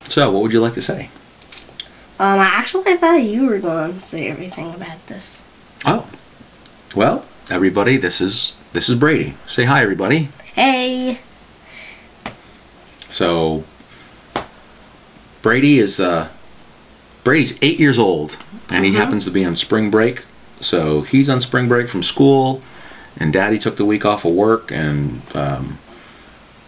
So, what would you like to say? Actually, I thought you were going to say everything about this. Oh, well, everybody, this is Brady. Say hi, everybody. Hey. So, Brady's 8 years old, and he happens to be on spring break. So he's on spring break from school, and Daddy took the week off of work, and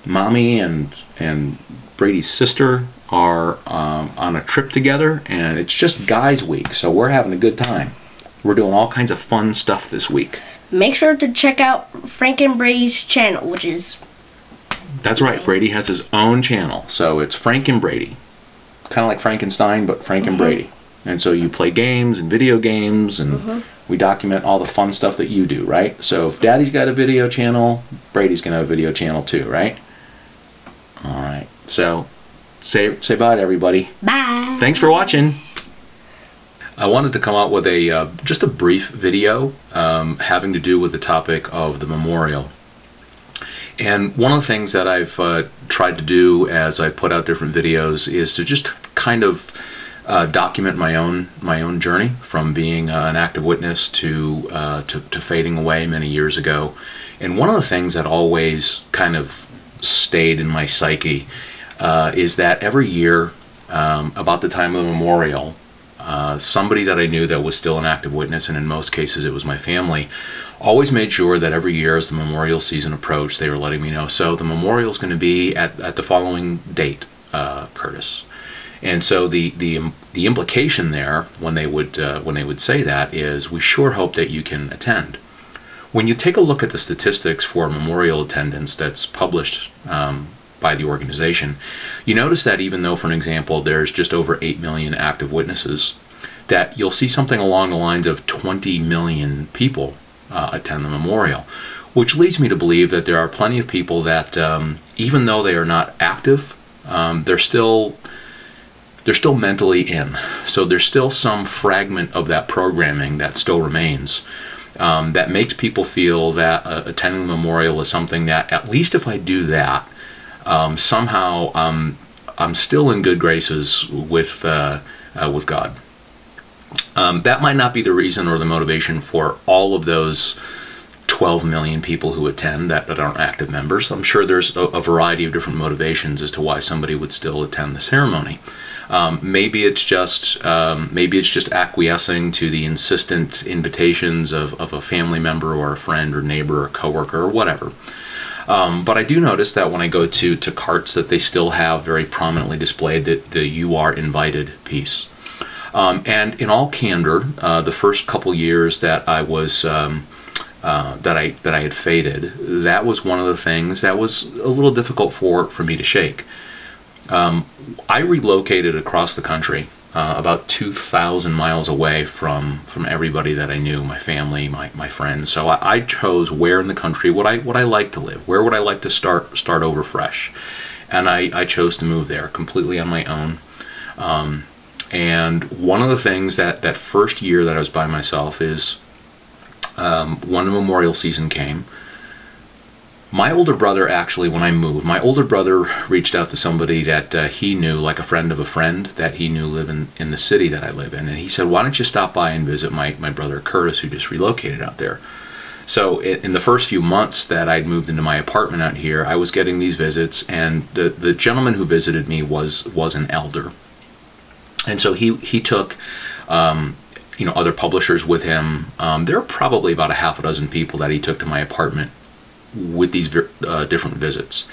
Mommy and Brady's sister are on a trip together, and it's just guys week, so we're having a good time. We're doing all kinds of fun stuff this week. Make sure to check out Frank and Brady's channel, which is... That's right, Brady has his own channel, so it's Frank and Brady. Kind of like Frankenstein, but Frank and Brady. And so you play games and video games, and we document all the fun stuff that you do, right? So if Daddy's got a video channel, Brady's going to have a video channel too, right? All right. So say bye to everybody. Bye. Thanks for watching. I wanted to come out with a just a brief video having to do with the topic of the memorial. And one of the things that I've tried to do as I put out different videos is to just kind of document my own journey from being an active witness to fading away many years ago. And one of the things that always kind of stayed in my psyche is that every year, about the time of the memorial, somebody that I knew that was still an active witness, and in most cases it was my family, always made sure that every year as the memorial season approached, they were letting me know, so the memorial is going to be at the following date, Curtis. And so the implication there, when they would say that, is we sure hope that you can attend. When you take a look at the statistics for memorial attendance that's published by the organization, you notice that even though, for an example, there's just over 8 million active witnesses, that you'll see something along the lines of 20 million people attend the memorial, which leads me to believe that there are plenty of people that, even though they are not active, they're still mentally in. So there's still some fragment of that programming that still remains, that makes people feel that attending the memorial is something that, at least if I do that, somehow I'm still in good graces with God. That might not be the reason or the motivation for all of those 12 million people who attend that aren't active members. I'm sure there's a variety of different motivations as to why somebody would still attend the ceremony. Maybe it's just acquiescing to the insistent invitations of a family member or a friend or neighbor or coworker or whatever. But I do notice that when I go to carts that they still have very prominently displayed the "You Are Invited" piece. And in all candor, the first couple years that I was that I had faded, that was one of the things that was a little difficult for me to shake. I relocated across the country, about 2,000 miles away from everybody that I knew, my family, my friends. So I chose where in the country would I like to live, where would I like to start over fresh, and I chose to move there completely on my own. And one of the things that first year that I was by myself is when the memorial season came, my older brother actually, when I moved, my older brother reached out to somebody that he knew, like a friend of a friend that he knew live in the city that I live in. And he said, why don't you stop by and visit my brother Curtis, who just relocated out there. So in the first few months that I'd moved into my apartment out here, I was getting these visits, and the gentleman who visited me was an elder. And so he took other publishers with him. There are probably about a half a dozen people that he took to my apartment with these different visits.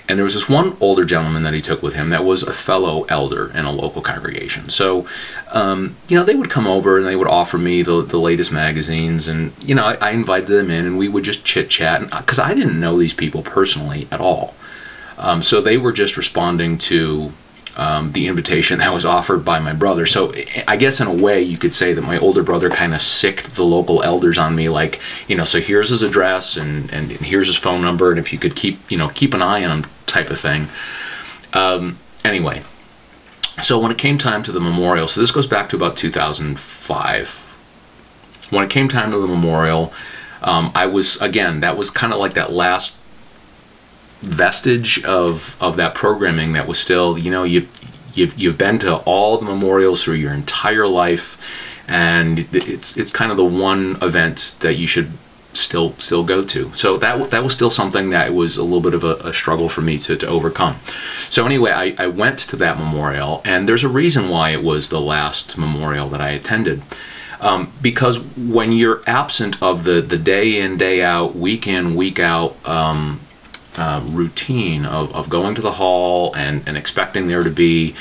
And there was this one older gentleman that he took with him that was a fellow elder in a local congregation. So, they would come over and they would offer me the latest magazines, and, I invited them in and we would just chit-chat, because I didn't know these people personally at all. So they were just responding to the invitation that was offered by my brother. So I guess in a way you could say that my older brother kind of sicked the local elders on me, like, so here's his address and here's his phone number, and if you could keep an eye on him, type of thing. Anyway, so when it came time to the memorial, so this goes back to about 2005. When it came time to the memorial, that was kind of like that last vestige of that programming that was still, you you've been to all the memorials through your entire life, and it's kind of the one event that you should still go to. So that was still something that was a little bit of a struggle for me to overcome. So anyway, I went to that memorial, and there's a reason why it was the last memorial that I attended. Because when you're absent of the day in, day out, week in, week out routine of going to the hall and expecting there to be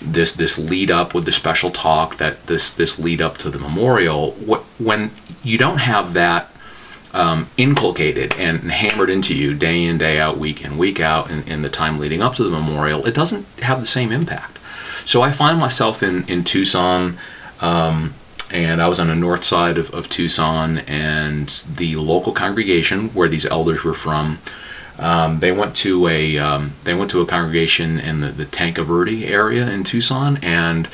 this lead up with the special talk, that this lead up to the memorial, when you don't have that inculcated and hammered into you day in, day out, week in, week out in the time leading up to the memorial, it doesn't have the same impact. So I find myself in Tucson, and I was on the north side of Tucson, and the local congregation where these elders were from, they went to a congregation in the Tanca Verde area in Tucson, and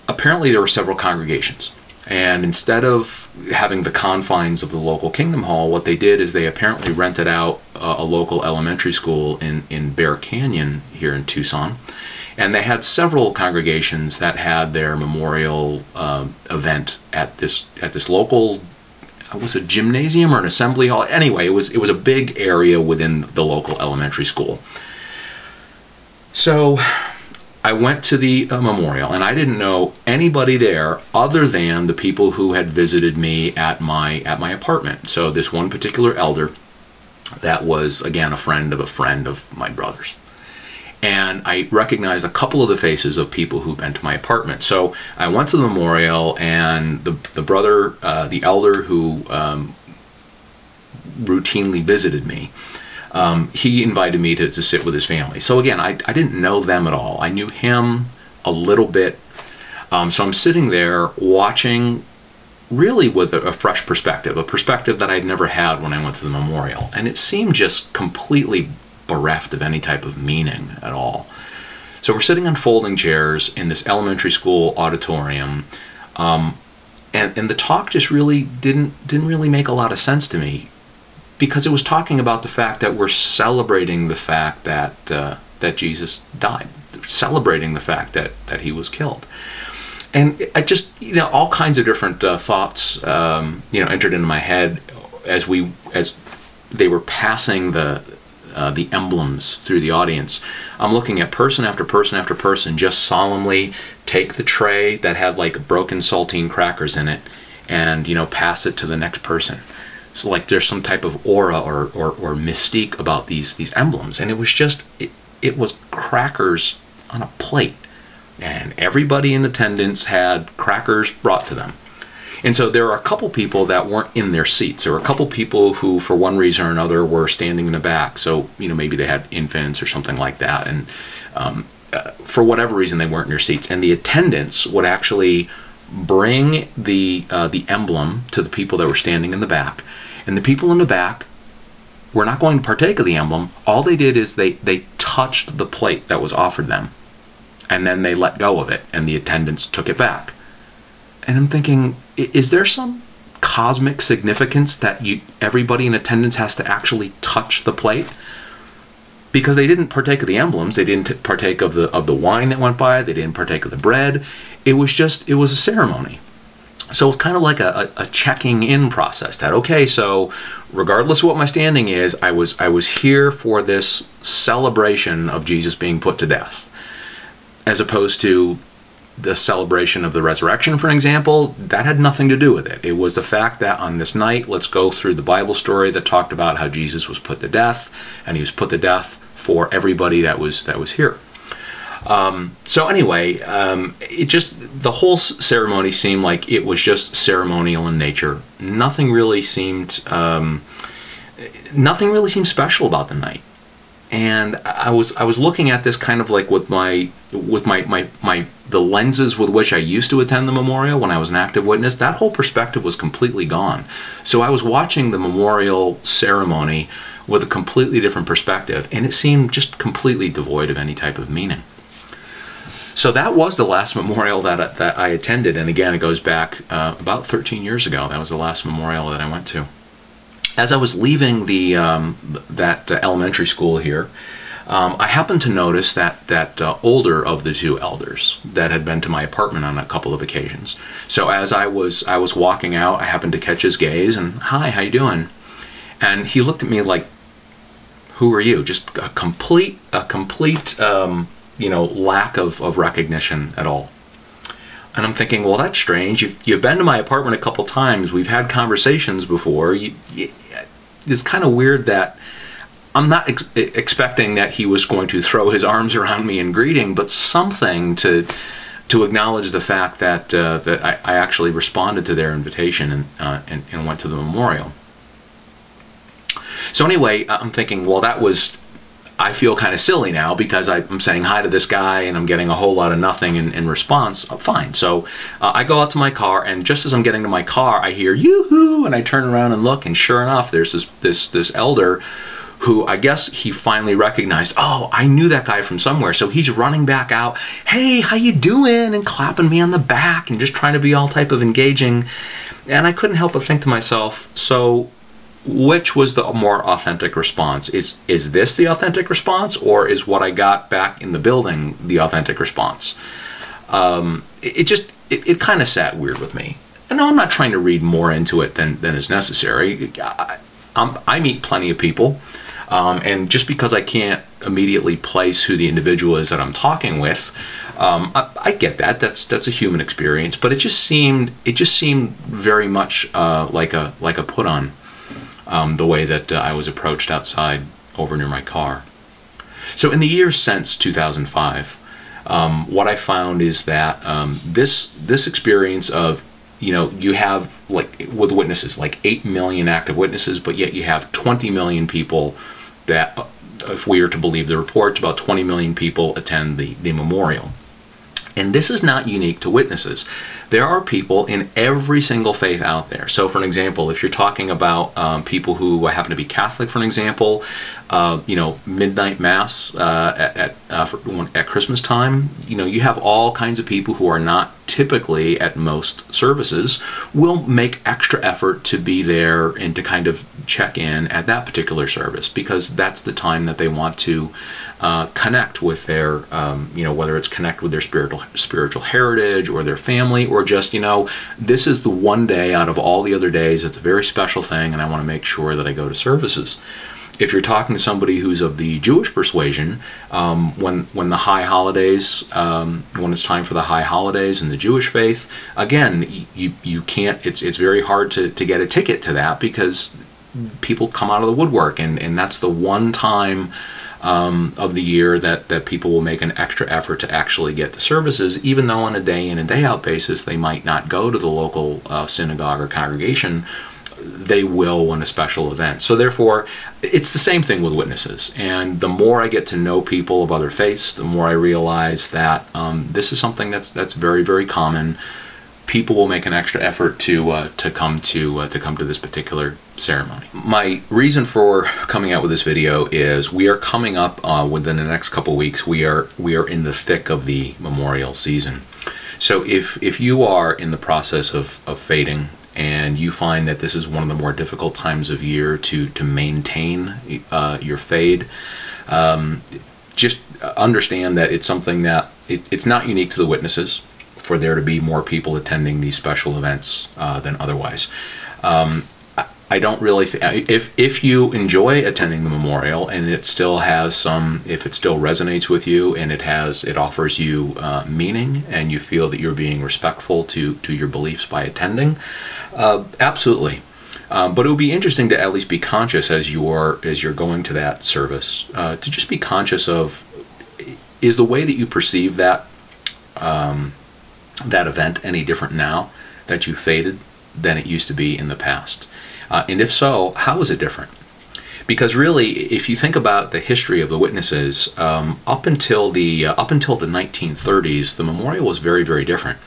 apparently there were several congregations. And instead of having the confines of the local Kingdom Hall, what they did is they apparently rented out a local elementary school in Bear Canyon here in Tucson. And they had several congregations that had their memorial event at this local, was it a gymnasium or an assembly hall? Anyway, it was a big area within the local elementary school. So I went to the memorial, and I didn't know anybody there other than the people who had visited me at my apartment. So this one particular elder, that was again a friend of my brother's. And I recognized a couple of the faces of people who've been to my apartment. So I went to the memorial, and the brother, the elder who routinely visited me, he invited me to sit with his family. So again, I didn't know them at all. I knew him a little bit. So I'm sitting there watching, really with a fresh perspective, a perspective that I'd never had when I went to the memorial. And it seemed just completely bereft of any type of meaning at all. So we're sitting on folding chairs in this elementary school auditorium, and the talk just really didn't really make a lot of sense to me, because it was talking about the fact that we're celebrating the fact that that Jesus died, celebrating the fact that he was killed. And I just, all kinds of different thoughts entered into my head as they were passing the emblems through the audience. I'm looking at person after person after person just solemnly take the tray that had like broken saltine crackers in it and pass it to the next person. So like there's some type of aura or mystique about these emblems, and it was just it was crackers on a plate, and everybody in attendance had crackers brought to them. And so there were a couple people that weren't in their seats. There were a couple people who, for one reason or another, were standing in the back. So, maybe they had infants or something like that. And for whatever reason, they weren't in their seats. And the attendants would actually bring the emblem to the people that were standing in the back. And the people in the back were not going to partake of the emblem. All they did is they touched the plate that was offered them. And then they let go of it. And the attendants took it back. And I'm thinking, is there some cosmic significance that everybody in attendance has to actually touch the plate? Because they didn't partake of the emblems, they didn't partake of the wine that went by, they didn't partake of the bread. It was a ceremony. So it's kind of like a checking in process. That okay, so regardless of what my standing is, I was here for this celebration of Jesus being put to death, as opposed to the celebration of the resurrection, for example. That had nothing to do with it. It was the fact that on this night, let's go through the Bible story that talked about how Jesus was put to death, and he was put to death for everybody that was here. So anyway, the whole ceremony seemed like it was just ceremonial in nature. Nothing really seemed special about the night. And I was looking at this kind of like with the lenses with which I used to attend the memorial when I was an active witness. That whole perspective was completely gone. So I was watching the memorial ceremony with a completely different perspective, and it seemed just completely devoid of any type of meaning. So that was the last memorial that I attended, and again, it goes back about 13 years ago. That was the last memorial that I went to. As I was leaving that elementary school here, I happened to notice that older of the two elders that had been to my apartment on a couple of occasions. So as I was walking out, I happened to catch his gaze, and, "Hi, how you doing?" And he looked at me like, "Who are you?" Just a complete lack of recognition at all. And I'm thinking, well, that's strange. You've been to my apartment a couple times. We've had conversations before. It's kind of weird that I'm not expecting that he was going to throw his arms around me in greeting, but something to acknowledge the fact that I actually responded to their invitation and went to the memorial. So anyway, I'm thinking, well, I feel kind of silly now because I'm saying hi to this guy and I'm getting a whole lot of nothing in response. Oh, fine. So I go out to my car, and just as I'm getting to my car, I hear "yoo-hoo," and I turn around and look, and sure enough, there's this elder who I guess he finally recognized. Oh, I knew that guy from somewhere. So he's running back out, "Hey, how you doing?" and clapping me on the back and just trying to be all type of engaging. And I couldn't help but think to myself, so which was the more authentic response? Is this the authentic response, or is what I got back in the building the authentic response? It kind of sat weird with me. And no, I'm not trying to read more into it than is necessary. I meet plenty of people, and just because I can't immediately place who the individual is that I'm talking with, I get that. That's a human experience. But it just seemed very much like a put on. The way that I was approached outside over near my car. So in the years since 2005, what I found is that this experience of, you have, like with witnesses, like 8 million active witnesses, but yet you have 20 million people that, if we are to believe the reports, about 20 million people attend the memorial. And this is not unique to witnesses. There are people in every single faith out there. So for an example, if you're talking about people who happen to be Catholic, for an example, midnight mass at Christmas time, you have all kinds of people who are not typically at most services will make extra effort to be there and to kind of check in at that particular service, because that's the time that they want to connect with their, whether it's connect with their spiritual heritage or their family, or just, this is the one day out of all the other days. It's a very special thing, and I want to make sure that I go to services. If you're talking to somebody who's of the Jewish persuasion, when the high holidays, when it's time for the high holidays in the Jewish faith, again, you can't. It's very hard to get a ticket to that, because people come out of the woodwork, and that's the one time of the year that people will make an extra effort to actually get to services, even though on a day in and day out basis they might not go to the local synagogue or congregation. They will when a special event. So therefore, it's the same thing with witnesses. And the more I get to know people of other faiths, the more I realize that this is something that's very, very common. People will make an extra effort to come to this particular ceremony. My reason for coming out with this video is we are coming up within the next couple weeks. We are in the thick of the memorial season. So if you are in the process of fading, and you find that this is one of the more difficult times of year to maintain your fade, just understand that it's something that it's not unique to the witnesses for there to be more people attending these special events than otherwise. I don't really if you enjoy attending the memorial and it still has some, if it still resonates with you and it offers you meaning, and you feel that you're being respectful to your beliefs by attending, absolutely. But it would be interesting to at least be conscious as you're going to that service, to just be conscious of, is the way that you perceive that that event any different now that you faded than it used to be in the past? And if so, how is it different? Because really, if you think about the history of the witnesses, up until the 1930s, the memorial was very, very different.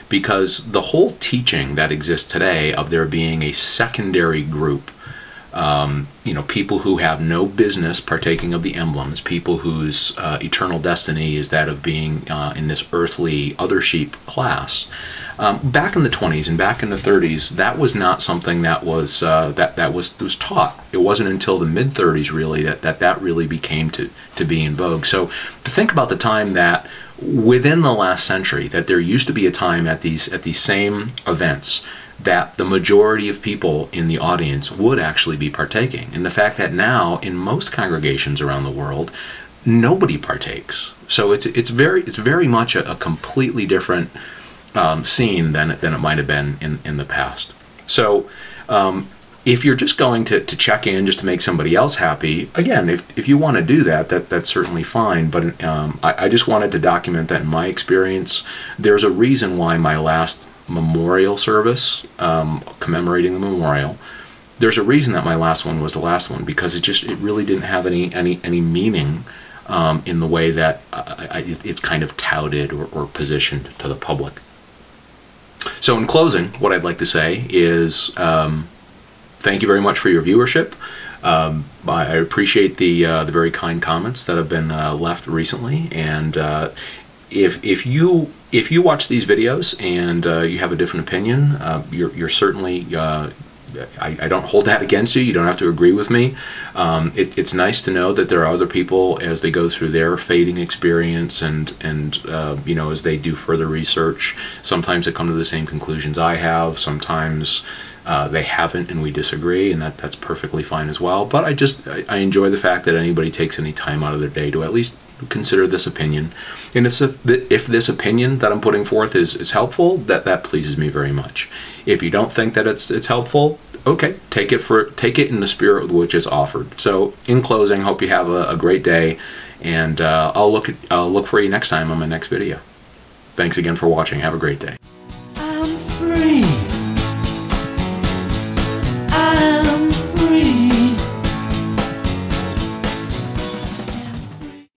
Because the whole teaching that exists today of there being a secondary group You know, people who have no business partaking of the emblems, people whose eternal destiny is that of being in this earthly other sheep class. Back in the 20s and back in the 30s, that was not something that was was taught. It wasn't until the mid 30s really that really became to be in vogue. So to think about the time that within the last century, that there used to be a time at these same events that the majority of people in the audience would actually be partaking, and the fact that now in most congregations around the world nobody partakes. So it's very much a completely different scene than it might have been in the past. So if you're just going to check in just to make somebody else happy, again, if you want to do that's certainly fine. But I just wanted to document that in my experience, there's a reason why my last memorial service, commemorating the memorial, there's a reason that my last one was the last one, because it really didn't have any meaning in the way that it's kind of touted or positioned to the public. So in closing, what I'd like to say is thank you very much for your viewership. I appreciate the very kind comments that have been left recently, and if you watch these videos and you have a different opinion, you're certainly I don't hold that against you. You don't have to agree with me. It's nice to know that there are other people as they go through their fading experience and you know, as they do further research. Sometimes they come to the same conclusions I have. Sometimes they haven't, and we disagree, and that's perfectly fine as well. But I enjoy the fact that anybody takes any time out of their day to at least consider this opinion. And if this opinion that I'm putting forth is helpful, that pleases me very much. If you don't think that it's helpful, okay, take it in the spirit with which it's offered. So in closing, hope you have a great day, and I'll look for you next time on my next video. Thanks again for watching. Have a great day. I'm free.